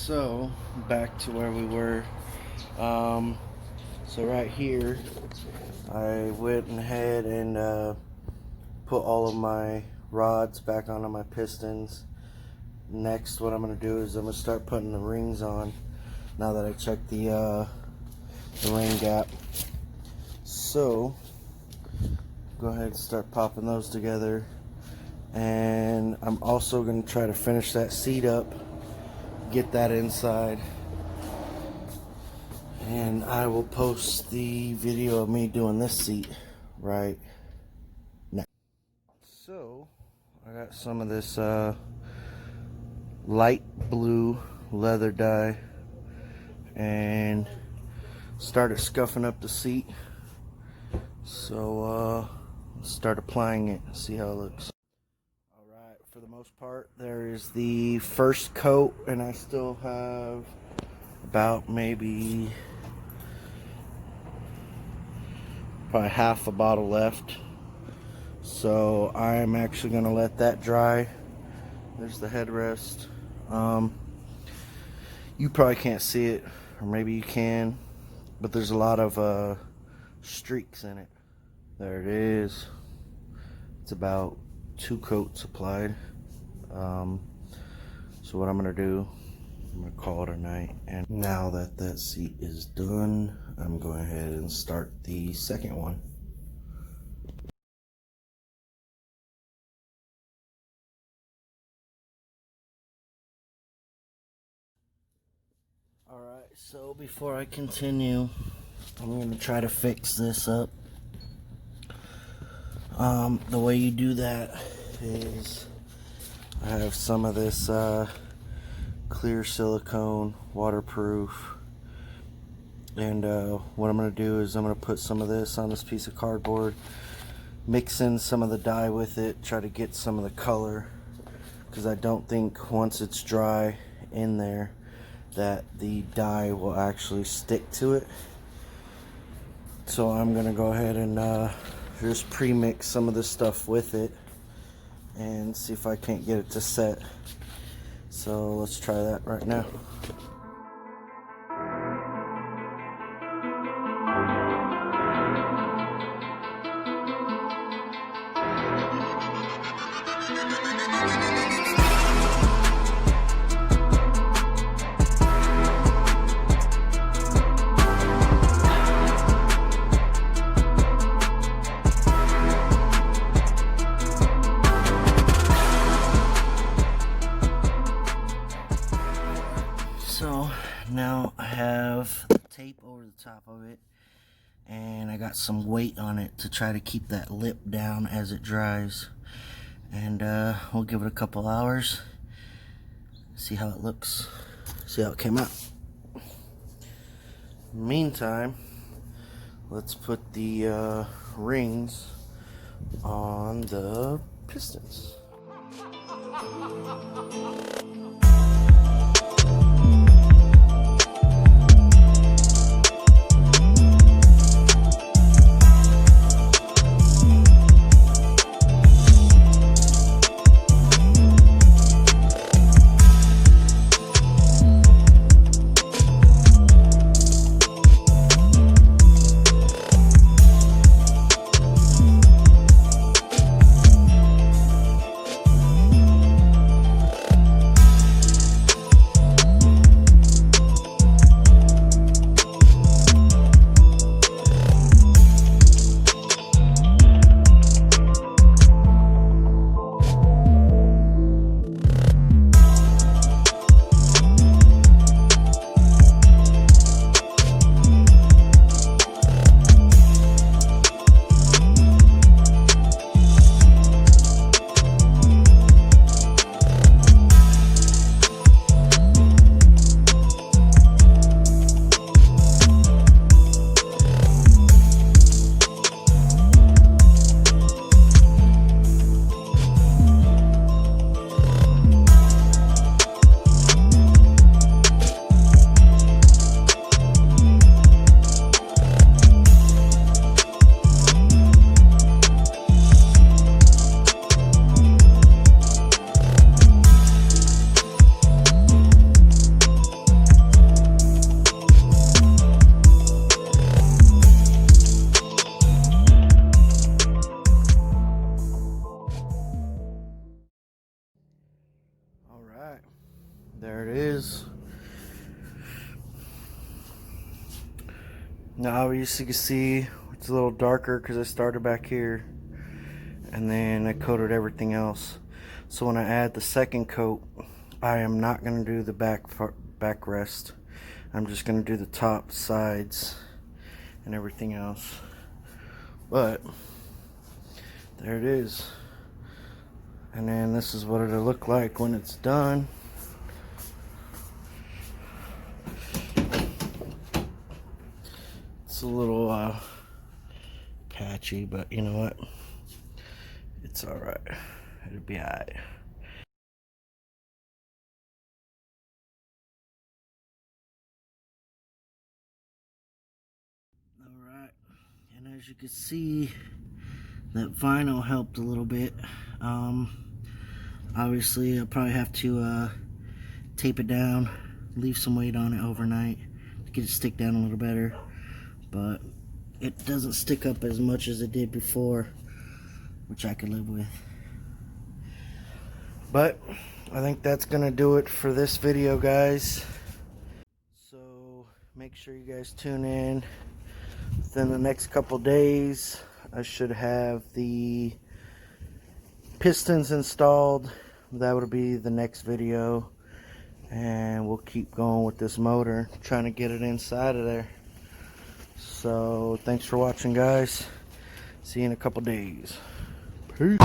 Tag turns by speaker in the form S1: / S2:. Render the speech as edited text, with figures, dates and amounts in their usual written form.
S1: So back to where we were. So right here I went ahead and put all of my rods back onto my pistons. Next, what I'm going to do is I'm going to start putting the rings on now that I checked the ring gap. So go ahead and start popping those together, and I'm also going to try to finish that seat up, get that inside, and I will post the video of me doing this seat right now. So I got some of this light blue leather dye and started scuffing up the seat. So start applying it, see how it looks. Alright, for the most part there is the first coat, and I still have about maybe probably half a bottle left. So I'm actually going to let that dry. There's the headrest. You probably can't see it, or maybe you can, but there's a lot of streaks in it. There it is. It's about 2 coats applied. So what I'm gonna do, I'm gonna call it a night. And now that that seat is done, I'm going ahead and start the second one. Alright, so before I continue, I'm going to try to fix this up. The way you do that is I have some of this clear silicone, waterproof, and what I'm going to do is I'm going to put some of this on this piece of cardboard, mix in some of the dye with it, try to get some of the color, because I don't think once it's dry in there that the dye will actually stick to it. So I'm gonna go ahead and just pre-mix some of this stuff with it and see if I can't get it to set. So let's try that right now. So now I have tape over the top of it, and I got some weight on it to try to keep that lip down as it dries. And we'll give it a couple hours, see how it looks, see how it came out. Meantime, let's put the rings on the pistons. is. Now obviously you can see it's a little darker because I started back here and then I coated everything else. So when I add the second coat, I am not going to do the back rest. I'm just going to do the top, sides, and everything else. But there it is. And then this is what it'll look like when it's done. It's a little patchy, but you know what? It's alright. It'll be alright. Alright, and as you can see, that vinyl helped a little bit. Obviously I'll probably have to tape it down, leave some weight on it overnight to get it stick down a little better, but it doesn't stick up as much as it did before, which I could live with. But I think that's gonna do it for this video, guys. So make sure you guys tune in. Within the next couple days I should have the pistons installed. That would be the next video, and we'll keep going with this motor, trying to get it inside of there. So thanks for watching, guys. See you in a couple days. Peace.